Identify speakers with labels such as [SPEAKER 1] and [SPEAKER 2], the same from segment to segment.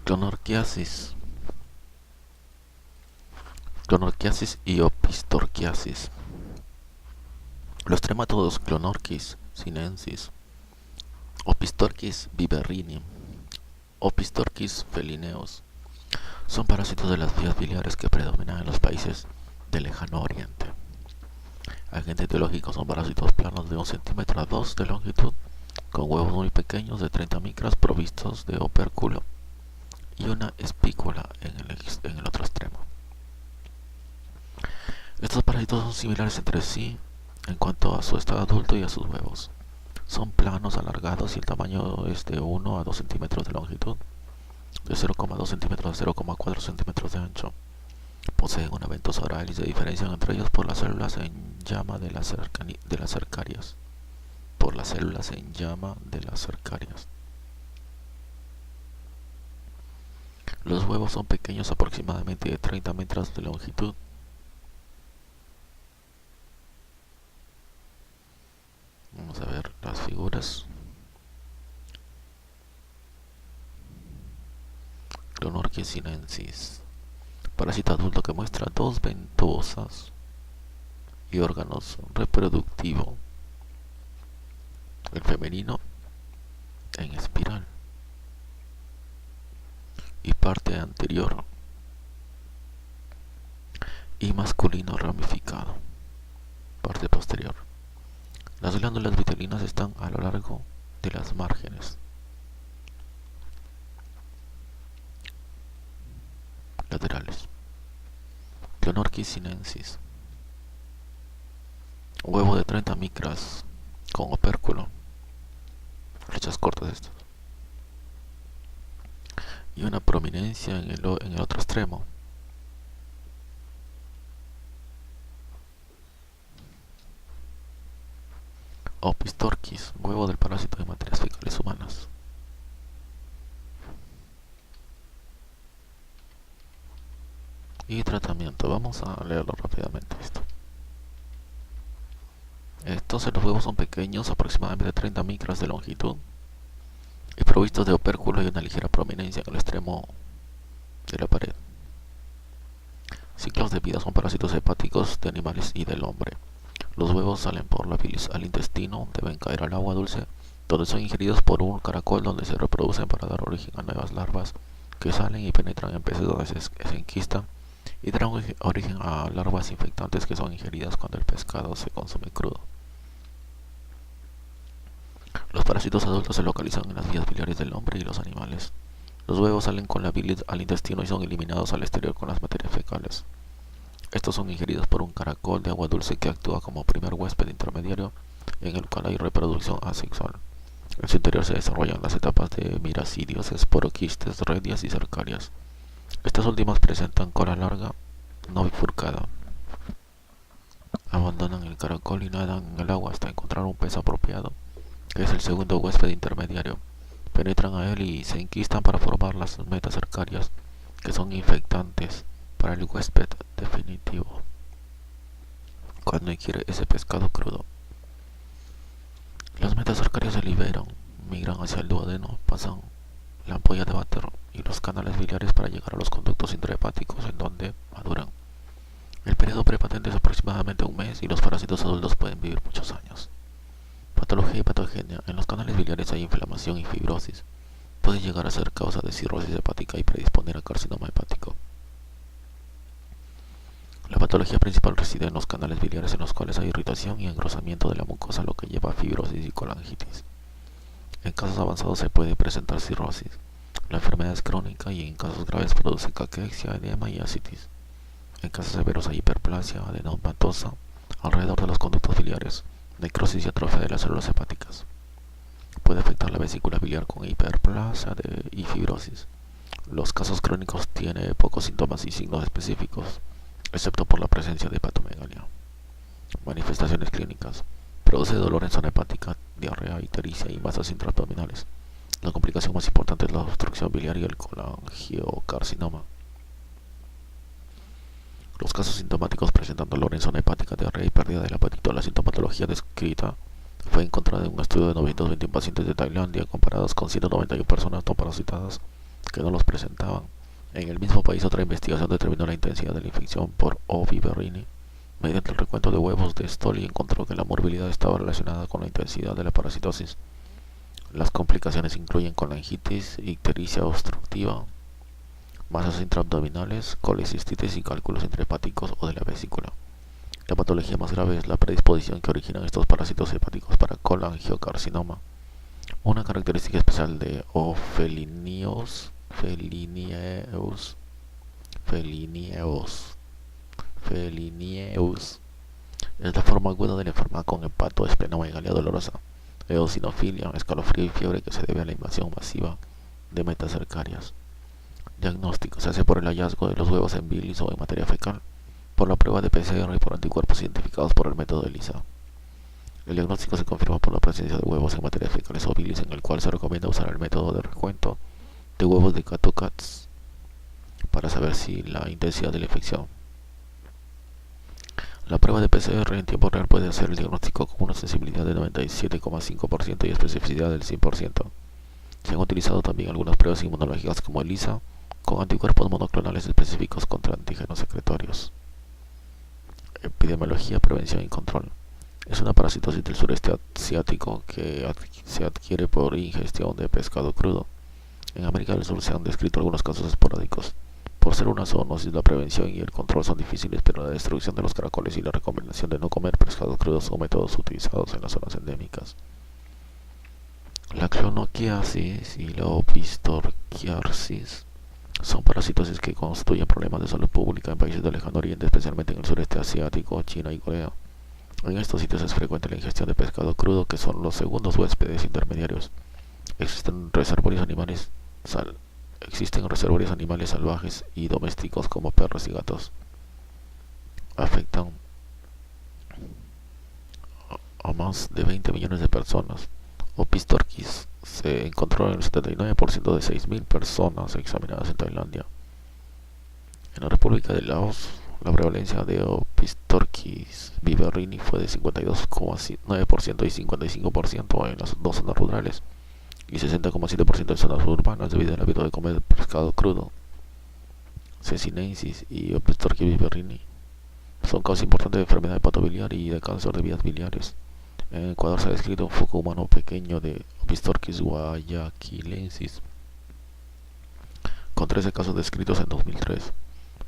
[SPEAKER 1] Clonorquiasis, clonorquiasis y opistorquiasis. Los trematodos Clonorchis sinensis, Opistorchis viverrini, Opistorchis felineus son parásitos de las vías biliares que predominan en los países del lejano oriente. Agentes etiológicos son parásitos planos de 1 centímetro a 2 de longitud, con huevos muy pequeños de 30 micras provistos de opérculo y una espícula en el otro extremo. Estos parásitos son similares entre sí en cuanto a su estado adulto y a sus huevos. Son planos, alargados y el tamaño es de 1 a 2 centímetros de longitud, de 0,2 centímetros a 0,4 centímetros de ancho. Poseen una ventosa oral y se diferencian entre ellos por las células en llama de las cercarias. Los huevos son pequeños, aproximadamente de 30 metros de longitud. Vamos a ver las figuras. Clonorchis sinensis, parásito adulto que muestra 2 ventosas y órganos reproductivos. El femenino en espiral y parte anterior, y masculino ramificado, parte posterior. Las glándulas vitelinas están a lo largo de las márgenes laterales. Clonorchis sinensis, huevo de 30 micras con opérculo, flechas cortas estas, y una prominencia en el otro extremo. Opistorchis, huevo del parásito de materias fecales humanas. Y tratamiento, vamos a leerlo rápidamente esto. Entonces los huevos son pequeños, aproximadamente 30 micras de longitud, y provistos de opérculo y una ligera prominencia en el extremo de la pared. Ciclos de vida: son parásitos hepáticos de animales y del hombre. Los huevos salen por la bilis al intestino, deben caer al agua dulce, donde son ingeridos por un caracol, donde se reproducen para dar origen a nuevas larvas que salen y penetran en peces donde se enquistan y darán origen a larvas infectantes que son ingeridas cuando el pescado se consume crudo. Los parásitos adultos se localizan en las vías biliares del hombre y los animales. Los huevos salen con la bilis al intestino y son eliminados al exterior con las materias fecales. Estos son ingeridos por un caracol de agua dulce que actúa como primer huésped intermediario en el cual hay reproduccción asexual. En su interior se desarrollan las etapas de miracidios, esporoquistes, redias y cercarias. Estas últimas presentan cola larga, no bifurcada. Abandonan el caracol y nadan en el agua hasta encontrar un pez apropiado, que es el segundo huésped intermediario. Penetran a él y se enquistan para formar las metacercarias, que son infectantes para el huésped definitivo cuando ingiere ese pescado crudo. Las metacercarias se liberan, migran hacia el duodeno, pasan la ampolla de váter y los canales biliares para llegar a los conductos intrahepáticos, en donde maduran. El periodo prepatente es aproximadamente un mes y los parásitos adultos pueden vivir muchos años. Patología y patogenia: en los canales biliares hay inflamación y fibrosis. Puede llegar a ser causa de cirrosis hepática y predisponer a carcinoma hepático. La patología principal reside en los canales biliares, en los cuales hay irritación y engrosamiento de la mucosa, lo que lleva a fibrosis y colangitis. En casos avanzados se puede presentar cirrosis. La enfermedad es crónica y en casos graves produce caquexia, edema y ascitis. En casos severos hay hiperplasia adenomatosa alrededor de los conductos biliares, necrosis y atrofia de las células hepáticas. Puede afectar la vesícula biliar con hiperplasia y fibrosis. Los casos crónicos tienen pocos síntomas y signos específicos, excepto por la presencia de hepatomegalia. Manifestaciones clínicas: produce dolor en zona hepática, diarrea, ictericia y masas intraabdominales. La complicación más importante es la obstrucción biliar y el colangiocarcinoma. Los casos sintomáticos presentan dolor en zona hepática, diarrea y pérdida del apetito. La sintomatología descrita fue encontrada en un estudio de 921 pacientes de Tailandia comparados con 191 personas no parasitadas que no los presentaban. En el mismo país, otra investigación determinó la intensidad de la infección por O. viverrini. Mediante el recuento de huevos de Stoley encontró que la morbilidad estaba relacionada con la intensidad de la parasitosis. Las complicaciones incluyen colangitis, ictericia obstructiva, masas intraabdominales, colecistitis y cálculos intrahepáticos o de la vesícula. La patología más grave es la predisposición que originan estos parásitos hepáticos para colangiocarcinoma. Una característica especial de O. felineus es la forma aguda de la enfermedad con hepatoesplenomegalia dolorosa, eosinofilia, escalofrío y fiebre que se debe a la invasión masiva de metacercarias. Diagnóstico: se hace por el hallazgo de los huevos en bilis o en materia fecal, por la prueba de PCR y por anticuerpos identificados por el método ELISA. El diagnóstico se confirma por la presencia de huevos en materia fecales o bilis, en el cual se recomienda usar el método de recuento de huevos de Cato-Cats para saber si la intensidad de la infección. La prueba de PCR en tiempo real puede hacer el diagnóstico con una sensibilidad de 97,5% y especificidad del 100%. Se han utilizado también algunas pruebas inmunológicas como ELISA, con anticuerpos monoclonales específicos contra antígenos secretorios. Epidemiología, prevención y control. Es una parasitosis del sureste asiático que se adquiere por ingestión de pescado crudo. En América del Sur se han descrito algunos casos esporádicos. Por ser una zoonosis, la prevención y el control son difíciles, pero la destrucción de los caracoles y la recomendación de no comer pescado crudo son métodos utilizados en las zonas endémicas. La clonoquiasis y la opistorquiasis son parasitosis que constituyen problemas de salud pública en países del lejano oriente, especialmente en el sureste asiático, China y Corea. En estos sitios es frecuente la ingestión de pescado crudo, que son los segundos huéspedes intermediarios. Existen reservorios animales salvajes y domésticos como perros y gatos. Afectan a más de 20 millones de personas. Opistorquis se encontró en el 79% de 6.000 personas examinadas en Tailandia. En la República de Laos, la prevalencia de Opistorquis viverrini fue de 52,9% y 55% en las dos zonas rurales y 60,7% en zonas urbanas debido al hábito de comer pescado crudo. Cecinensis y Opistorquis viverrini son causas importantes de enfermedad hepatobiliar y de cáncer de vías biliares. En Ecuador se ha descrito un foco humano pequeño de Opistorquis guayaquilensis, con 13 casos descritos en 2003.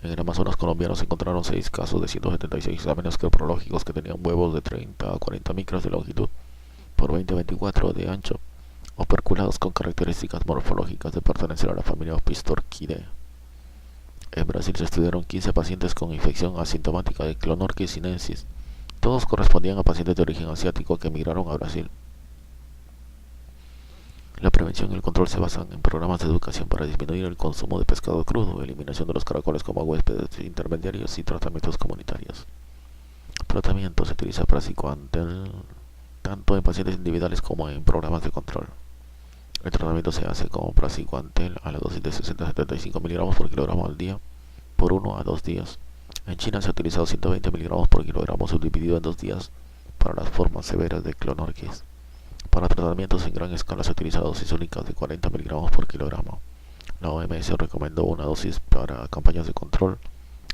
[SPEAKER 1] En el Amazonas colombiano se encontraron 6 casos de 176 exámenes croprológicos que tenían huevos de 30 a 40 micras de longitud por 20 a 24 de ancho, operculados con características morfológicas de pertenecer a la familia Opistorchidae. En Brasil se estudiaron 15 pacientes con infección asintomática de Clonorchis sinensis. Todos correspondían a pacientes de origen asiático que emigraron a Brasil. La prevención y el control se basan en programas de educación para disminuir el consumo de pescado crudo, eliminación de los caracoles como huéspedes intermediarios y tratamientos comunitarios. Tratamiento: se utiliza praziquantel tanto en pacientes individuales como en programas de control. El tratamiento se hace con praziquantel a la dosis de 60 a 75 mg por kilogramo al día por 1 a 2 días. En China se ha utilizado 120 mg por kilogramo subdividido en 2 días para las formas severas de Clonorchis. Para tratamientos en gran escala se ha utilizado dosis únicas de 40 mg por kilogramo. La OMS recomendó una dosis para campañas de control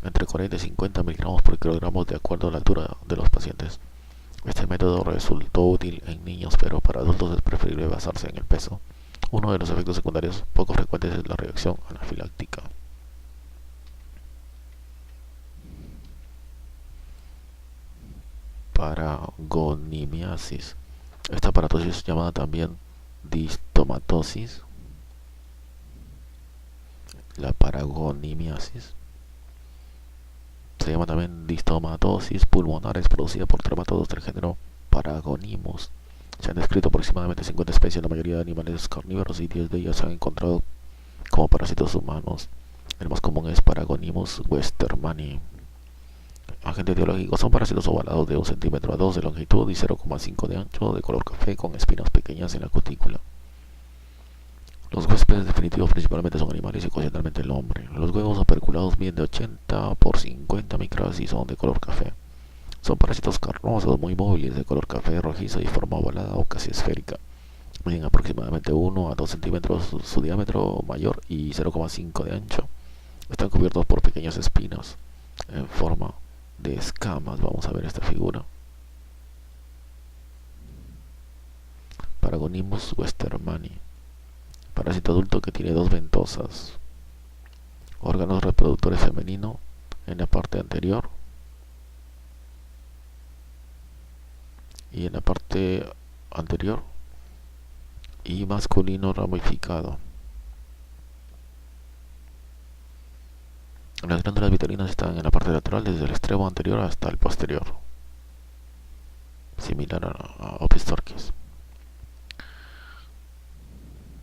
[SPEAKER 1] entre 40 y 50 mg por kilogramo de acuerdo a la altura de los pacientes. Este método resultó útil en niños, pero para adultos es preferible basarse en el peso. Uno de los efectos secundarios poco frecuentes es la reacción anafiláctica. Paragonimiasis. Esta paratosis es llamada también distomatosis. La paragonimiasis se llama también distomatosis pulmonar, es producida por trematodos del género Paragonimus. Se han descrito aproximadamente 50 especies, la mayoría de animales carnívoros, y 10 de ellas se han encontrado como parásitos humanos. El más común es Paragonimus westermani. Agente etiológico: son parásitos ovalados de 1 centímetro a 2 de longitud y 0,5 de ancho, de color café, con espinas pequeñas en la cutícula. Los huéspedes definitivos principalmente son animales y ocasionalmente el hombre. Los huevos operculados miden de 80 por 50 micras y son de color café. Son parásitos carnosos muy móviles, de color café rojizo y forma ovalada o casi esférica. miden aproximadamente 1 a 2 centímetros su diámetro mayor y 0,5 de ancho. Están cubiertos por pequeños espinos en forma de escamas. Vamos a ver esta figura. Paragonimus westermani, parásito adulto que tiene dos ventosas, órganos reproductores femenino en la parte anterior y en la parte anterior, y masculino ramificado. Las glándulas vitalinas están en la parte lateral desde el extremo anterior hasta el posterior, similar a Opistorchis.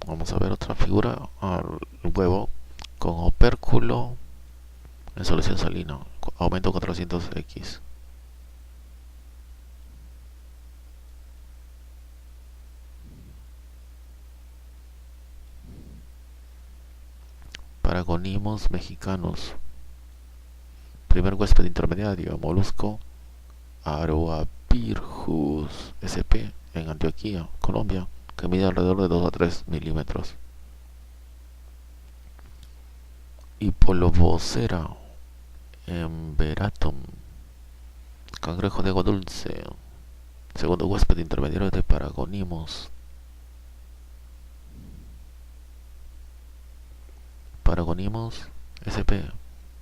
[SPEAKER 1] Vamos a ver otra figura, al huevo con opérculo en solución salina, aumento 400x. Paragonimus mexicanus, primer huésped intermediario, molusco Aroapirgus sp. en Antioquia, Colombia, que mide alrededor de 2 a 3 milímetros. Hipolibocera emberatum, cangrejo de agua dulce, segundo huésped intermediario de Paragonimus. Paragonimus sp.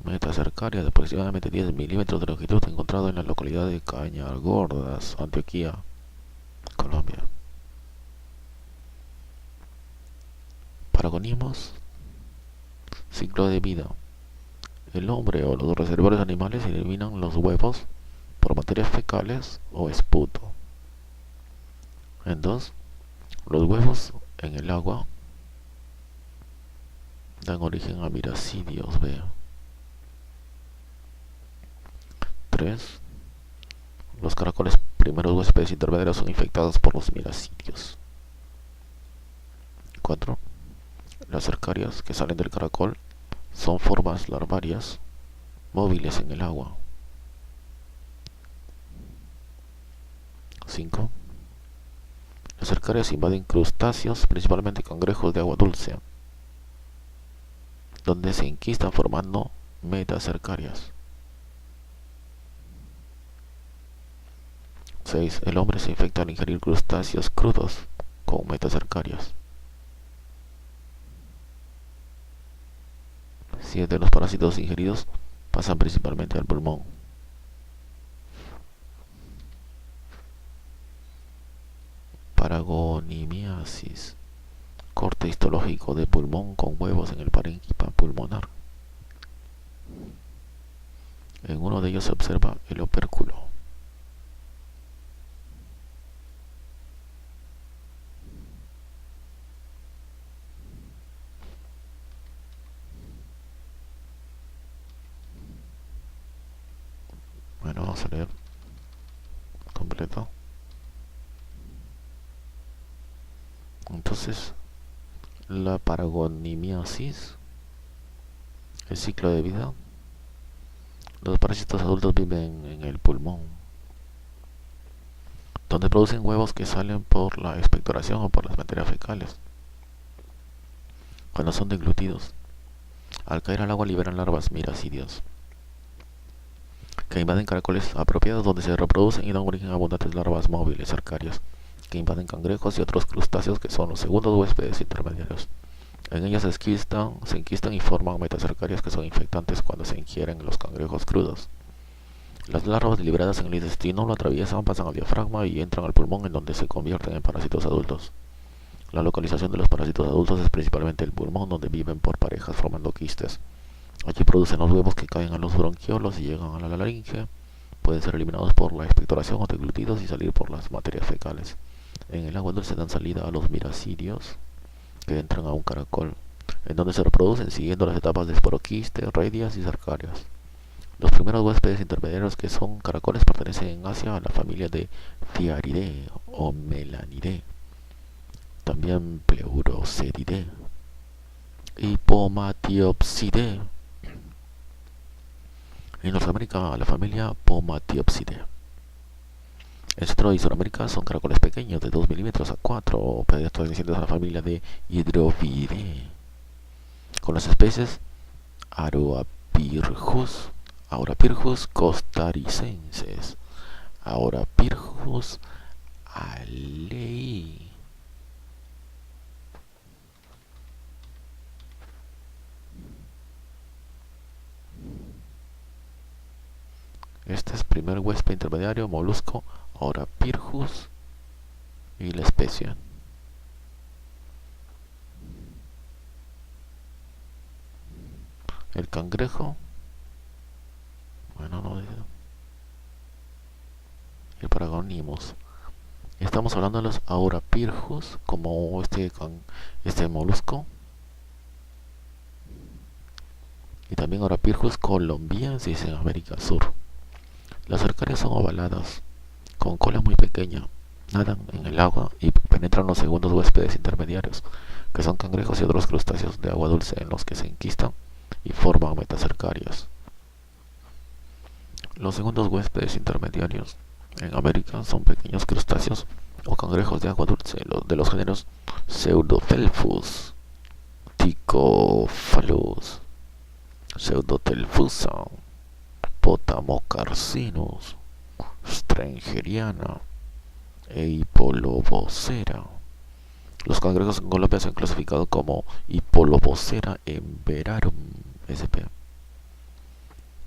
[SPEAKER 1] metacercaria de aproximadamente 10 milímetros de longitud, encontrado en la localidad de Cañagordas, Antioquia, Colombia. Paragonimus, ciclo de vida. El hombre o los reservorios animales eliminan los huevos por materias fecales o esputo. En 2, los huevos en el agua dan origen a miracidios. B. 3, los caracoles, primeros huéspedes intermediarios, son infectados por los miracidios. 4, las cercarias que salen del caracol son formas larvarias móviles en el agua. 5, las cercarias invaden crustáceos, principalmente cangrejos de agua dulce, donde se enquistan formando metacercarias. 6, el hombre se infecta al ingerir crustáceos crudos con metacercarias. 7, los parásitos ingeridos pasan principalmente al pulmón. Paragonimiasis, corte histológico de pulmón con huevos en el parénquima pulmonar. En uno de ellos se observa el opérculo. Bueno, vamos a leer completo. Entonces, la paragonimiasis, el ciclo de vida. Los parásitos adultos viven en el pulmón, donde producen huevos que salen por la expectoración o por las materias fecales. Cuando son deglutidos, al caer al agua liberan larvas miracidios, que invaden caracoles apropiados, donde se reproducen y dan origen a abundantes larvas móviles cercarias, que invaden cangrejos y otros crustáceos que son los segundos huéspedes intermediarios. En ellas se enquistan y forman metacercarias que son infectantes cuando se ingieren los cangrejos crudos. Las larvas liberadas en el intestino lo atraviesan, pasan al diafragma y entran al pulmón, en donde se convierten en parásitos adultos. La localización de los parásitos adultos es principalmente el pulmón, donde viven por parejas formando quistes. Allí producen los huevos que caen a los bronquiolos y llegan a la laringe. Pueden ser eliminados por la expectoración o deglutidos y salir por las materias fecales. En el agua dulce dan salida a los miracidios, que entran a un caracol, en donde se reproducen siguiendo las etapas de esporoquiste, radias y cercarias. Los primeros huéspedes intermediarios, que son caracoles, pertenecen en Asia a la familia de Thiaridae o Melanidae, también Pleuroceridae y Pomatiopsidae. En Norteamérica a la familia Pomatiopsidae. En Centro y Sudamérica son caracoles pequeños de 2 milímetros a 4, pertenecientes a la familia de Hydropidae, con las especies Aurapyrgus, Aurapyrgus costarricensis, Aurapyrgus alei. Este es el primer huésped intermediario molusco Aurapyrgus y la especie. El cangrejo, bueno, no dice. El Paragonimus. Estamos hablando de los Aurapyrgus como este molusco. Y también Aurapyrgus colombiensis en América Sur. Las arcarias son ovaladas, con cola muy pequeña, nadan en el agua y penetran los segundos huéspedes intermediarios, que son cangrejos y otros crustáceos de agua dulce en los que se enquistan y forman metacercarias. Los segundos huéspedes intermediarios en América son pequeños crustáceos o cangrejos de agua dulce de los géneros Pseudothelphus, Tychophalus, Pseudothelphusa, Potamocarcinus, Strangeriana e Hippolobosera. Los cangrejos en Colombia se han clasificado como Hippolobosera emberarum sp.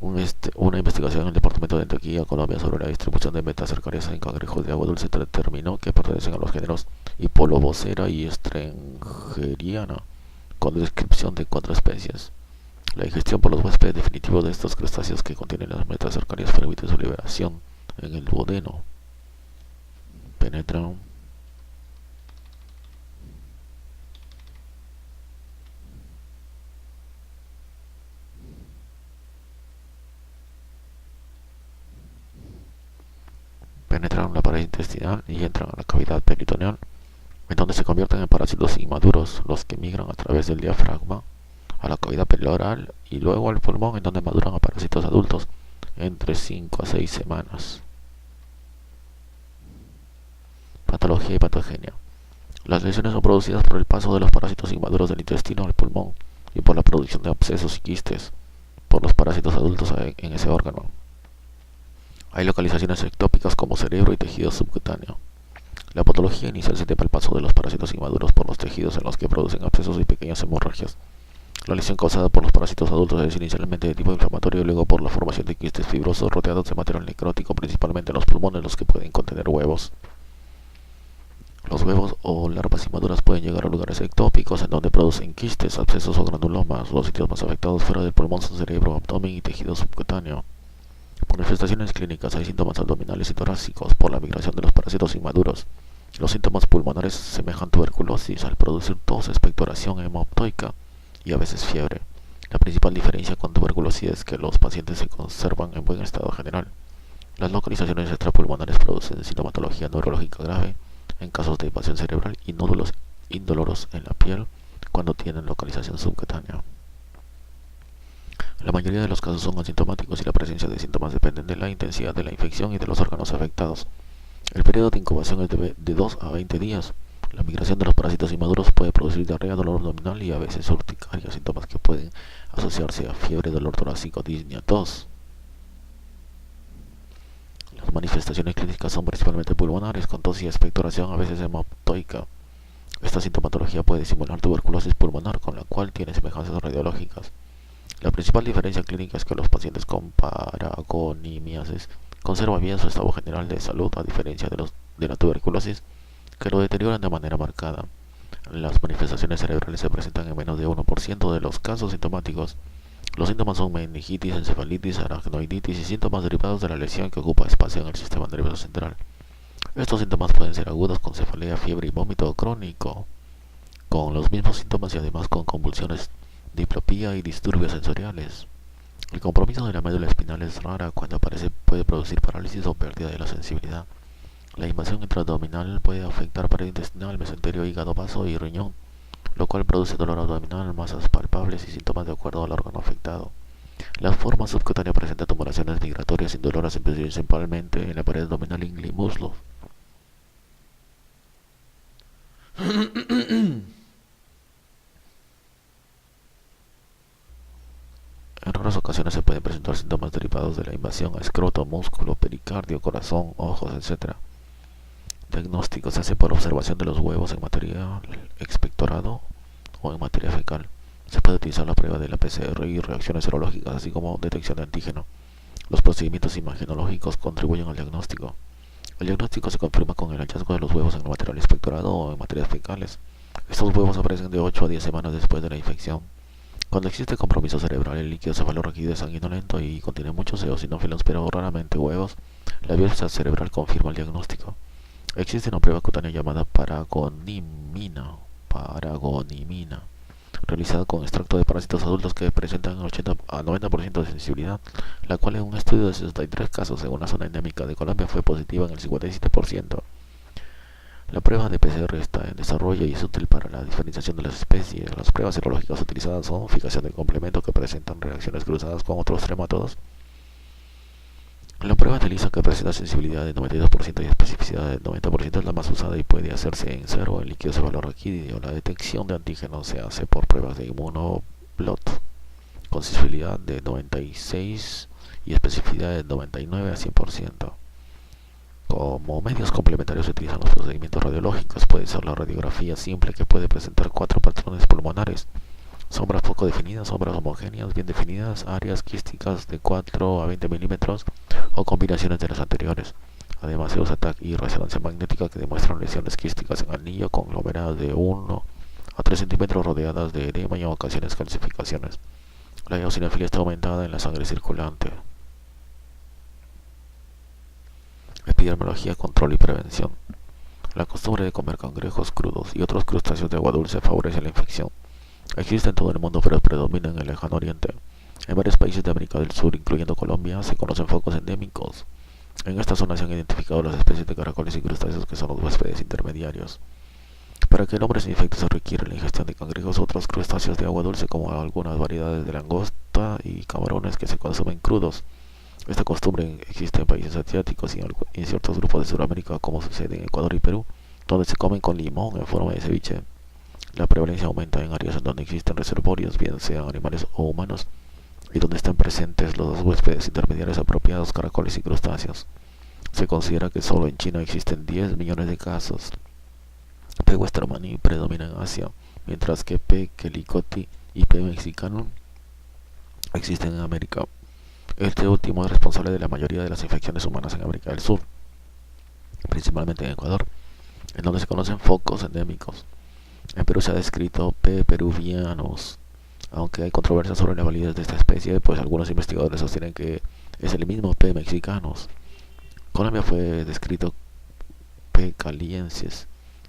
[SPEAKER 1] Una investigación en el departamento de Antioquia, Colombia, sobre la distribución de metacercarias en cangrejos de agua dulce determinó que pertenecen a los géneros Hippolobosera y Strangeriana, con descripción de 4 especies. La digestión por los huéspedes definitivos de estos crustáceos que contienen las metacercarias permite su liberación en el duodeno. Penetran la pared intestinal y entran a la cavidad peritoneal, en donde se convierten en parásitos inmaduros, los que migran a través del diafragma a la cavidad pleural y luego al pulmón, en donde maduran a parásitos adultos entre 5 a 6 semanas. Patología y patogenia. Las lesiones son producidas por el paso de los parásitos inmaduros del intestino al pulmón y por la producción de abscesos y quistes por los parásitos adultos en ese órgano. Hay localizaciones ectópicas como cerebro y tejido subcutáneo. La patología inicial se debe al paso de los parásitos inmaduros por los tejidos en los que producen abscesos y pequeñas hemorragias. La lesión causada por los parásitos adultos es inicialmente de tipo inflamatorio y luego por la formación de quistes fibrosos rodeados de material necrótico, principalmente en los pulmones, los que pueden contener huevos. Los huevos o larvas inmaduras pueden llegar a lugares ectópicos en donde producen quistes, abscesos o granulomas. Los sitios más afectados fuera del pulmón son cerebro, abdomen y tejido subcutáneo. Manifestaciones clínicas: hay síntomas abdominales y torácicos por la migración de los parásitos inmaduros. Los síntomas pulmonares semejan tuberculosis al producir tos, expectoración hemoptoica y a veces fiebre. La principal diferencia con tuberculosis es que los pacientes se conservan en buen estado general. Las localizaciones extrapulmonares producen sintomatología neurológica grave en casos de invasión cerebral y nódulos indoloros en la piel cuando tienen localización subcutánea. La mayoría de los casos son asintomáticos y la presencia de síntomas dependen de la intensidad de la infección y de los órganos afectados. El periodo de incubación es de 2 a 20 días. La migración de los parásitos inmaduros puede producir diarrea, dolor abdominal y a veces urticaria, síntomas que pueden asociarse a fiebre, dolor torácico, disnea, tos. Las manifestaciones clínicas son principalmente pulmonares, con tos y expectoración, a veces hemoptoica. Esta sintomatología puede simular tuberculosis pulmonar, con la cual tiene semejanzas radiológicas. La principal diferencia clínica es que los pacientes con paragonimiasis conservan bien su estado general de salud, a diferencia de la tuberculosis, que lo deterioran de manera marcada. Las manifestaciones cerebrales se presentan en menos de 1% de los casos sintomáticos. Los síntomas son meningitis, encefalitis, aracnoiditis y síntomas derivados de la lesión que ocupa espacio en el sistema nervioso central. Estos síntomas pueden ser agudos con cefalea, fiebre y vómito, o crónico con los mismos síntomas y además con convulsiones, diplopía y disturbios sensoriales. El compromiso de la médula espinal es rara. Cuando aparece puede producir parálisis o pérdida de la sensibilidad. La invasión intraabdominal puede afectar pared intestinal, mesenterio, hígado, vaso y riñón, lo cual produce dolor abdominal, masas palpables y síntomas de acuerdo al órgano afectado. La forma subcutánea presenta tumoraciones migratorias indoloras principalmente en la pared abdominal y muslos. En raras ocasiones se pueden presentar síntomas derivados de la invasión a escroto, músculo, pericardio, corazón, ojos, etc. Diagnóstico se hace por observación de los huevos en material expectorado o en materia fecal. Se puede utilizar la prueba de la PCR y reacciones serológicas, así como detección de antígeno. Los procedimientos imagenológicos contribuyen al diagnóstico. El diagnóstico se confirma con el hallazgo de los huevos en el material expectorado o en materias fecales. Estos huevos aparecen de 8 a 10 semanas después de la infección. Cuando existe compromiso cerebral, el líquido cefalorraquídeo es sanguinolento y contiene muchos eosinófilos, pero raramente huevos. La biopsia cerebral confirma el diagnóstico. Existe una prueba cutánea llamada paragonimina, realizada con extracto de parásitos adultos que presentan 80 a 90% de sensibilidad, la cual en un estudio de 63 casos en una zona endémica de Colombia fue positiva en el 57%. La prueba de PCR está en desarrollo y es útil para la diferenciación de las especies. Las pruebas serológicas utilizadas son fijación del complemento que presentan reacciones cruzadas con otros tremátodos. La prueba de ELISA, que presenta sensibilidad del 92% y especificidad del 90%, es la más usada y puede hacerse en cero en líquido cefalorraquídeo. La detección de antígenos se hace por pruebas de inmunoblot con sensibilidad de 96 y especificidad de 99 a 100%. Como medios complementarios se utilizan los procedimientos radiológicos. Puede ser la radiografía simple, que puede presentar 4 patrones pulmonares: sombras poco definidas, sombras homogéneas bien definidas, áreas quísticas de 4 a 20 milímetros o combinaciones de las anteriores. Además se usa TAC y resonancia magnética, que demuestran lesiones quísticas en anillo conglomeradas de 1 a 3 centímetros rodeadas de edema y en ocasiones calcificaciones. La eosinofilia está aumentada en la sangre circulante. Epidemiología, control y prevención. La costumbre de comer cangrejos crudos y otros crustáceos de agua dulce favorece la infección. Existe en todo el mundo, pero predomina en el lejano oriente. En varios países de América del Sur, incluyendo Colombia, se conocen focos endémicos. En esta zona se han identificado las especies de caracoles y crustáceos que son los huéspedes intermediarios. Para que el hombre se infecte se requiere la ingestión de cangrejos u otros crustáceos de agua dulce, como algunas variedades de langosta y camarones que se consumen crudos. Esta costumbre existe en países asiáticos y en ciertos grupos de Sudamérica, como sucede en Ecuador y Perú, donde se comen con limón en forma de ceviche. La prevalencia aumenta en áreas en donde existen reservorios, bien sean animales o humanos, y donde están presentes los huéspedes intermediarios apropiados, caracoles y crustáceos. Se considera que solo en China existen 10 millones de casos. P. westermani predomina en Asia, mientras que P. quelicoti y P. mexicano existen en América. Este último es responsable de la mayoría de las infecciones humanas en América del Sur, principalmente en Ecuador, en donde se conocen focos endémicos. En Perú se ha descrito P. peruvianus, aunque hay controversia sobre la validez de esta especie, pues algunos investigadores sostienen que es el mismo P. mexicanus. Colombia fue descrito P. caliensis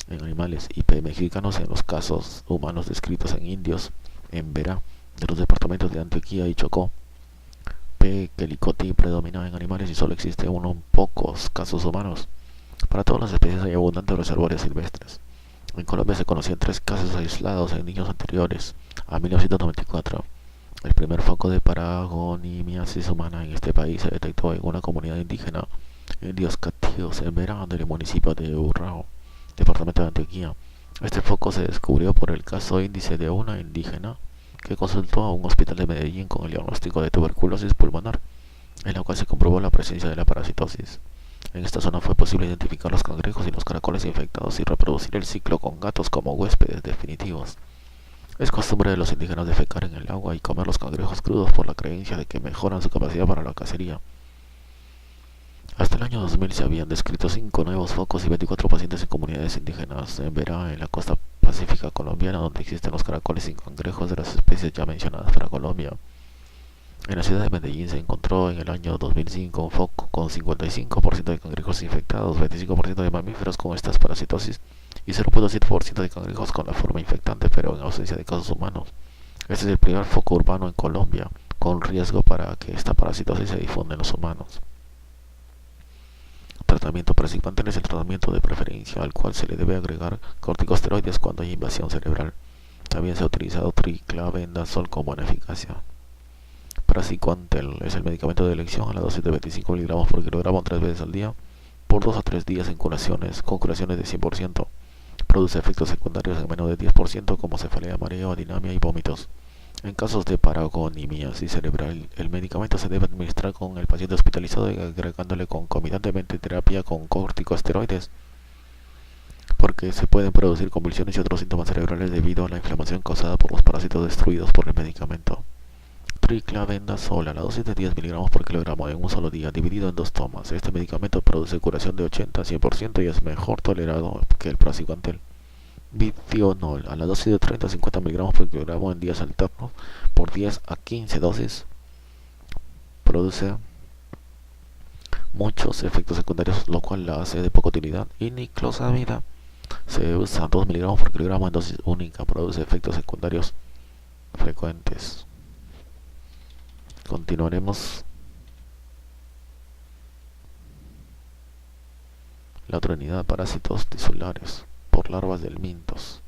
[SPEAKER 1] en animales y P. mexicanus en los casos humanos descritos en indios en Verá, de los departamentos de Antioquia y Chocó. P. quelicoti predomina en animales y solo existe unos pocos casos humanos. Para todas las especies hay abundantes reservorios silvestres. En Colombia se conocían 3 casos aislados en niños anteriores a 1994. El primer foco de paragonimiasis humana en este país se detectó en una comunidad indígena, indios catíos, en Verá, del municipio de Urrao, departamento de Antioquia. Este foco se descubrió por el caso índice de una indígena que consultó a un hospital de Medellín con el diagnóstico de tuberculosis pulmonar, en la cual se comprobó la presencia de la parasitosis. En esta zona fue posible identificar los cangrejos y los caracoles infectados y reproducir el ciclo con gatos como huéspedes definitivos. Es costumbre de los indígenas defecar en el agua y comer los cangrejos crudos por la creencia de que mejoran su capacidad para la cacería. Hasta el año 2000 se habían descrito 5 nuevos focos y 24 pacientes en comunidades indígenas en Verá, en la costa pacífica colombiana, donde existen los caracoles y cangrejos de las especies ya mencionadas para Colombia. En la ciudad de Medellín se encontró en el año 2005 un foco con 55% de cangrejos infectados, 25% de mamíferos con estas parasitosis y 0.7% de cangrejos con la forma infectante, pero en ausencia de casos humanos. Este es el primer foco urbano en Colombia, con riesgo para que esta parasitosis se difunda en los humanos. Tratamiento para Cipantel es el tratamiento de preferencia, al cual se le debe agregar corticosteroides cuando hay invasión cerebral. También se ha utilizado triclavendazol con buena eficacia. Praziquantel es el medicamento de elección a la dosis de 25 miligramos por kilogramo 3 veces al día por 2 a 3 días con curaciones de 100%. Produce efectos secundarios en menos de 10% como cefalea, mareo, adinamia y vómitos. En casos de paragonimiasis cerebral, el medicamento se debe administrar con el paciente hospitalizado y agregándole concomitantemente terapia con corticosteroides, porque se pueden producir convulsiones y otros síntomas cerebrales debido a la inflamación causada por los parásitos destruidos por el medicamento. Triclavendazol a la dosis de 10 miligramos por kilogramo en un solo día, dividido en 2 tomas. Este medicamento produce curación de 80 a 100% y es mejor tolerado que el praziquantel. Vitionol a la dosis de 30 a 50 miligramos por kilogramo en días alternos por 10 a 15 dosis produce muchos efectos secundarios, lo cual la hace de poca utilidad. Y niclosamida se usa 2 miligramos por kilogramo en dosis única, produce efectos secundarios frecuentes. Continuaremos. La otra unidad, parásitos tisulares por larvas del mintos.